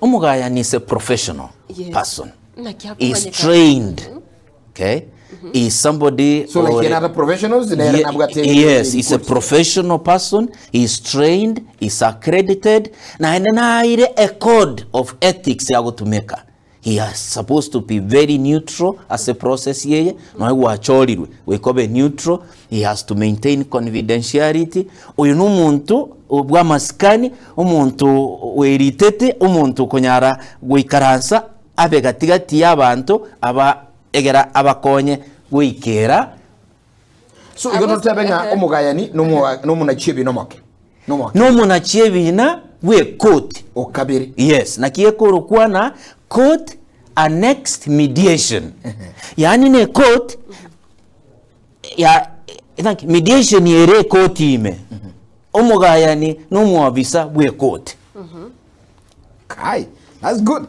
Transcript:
Omugayani is a professional person. He's trained. Okay? He's somebody... So like another professionals? Yes, he's a professional person. He's trained. He's accredited. Na a code of ethics to make. He is supposed to be very neutral as a process here. We call it neutral. He has to maintain confidentiality. Uyunu muntu ubwa maskani, umuntu weritete, umuntu konyara wikaransa abegatigati y'abantu egera abakonye wikera. So you don't tell me omugayani no munachibi no make. No munachibi na we court o kabiri. Yes, na kieko kuwa na court annexed mediation. Yani ne court ya mediation yere court ime. Omugayani no muavisa we court. Kai, that's good.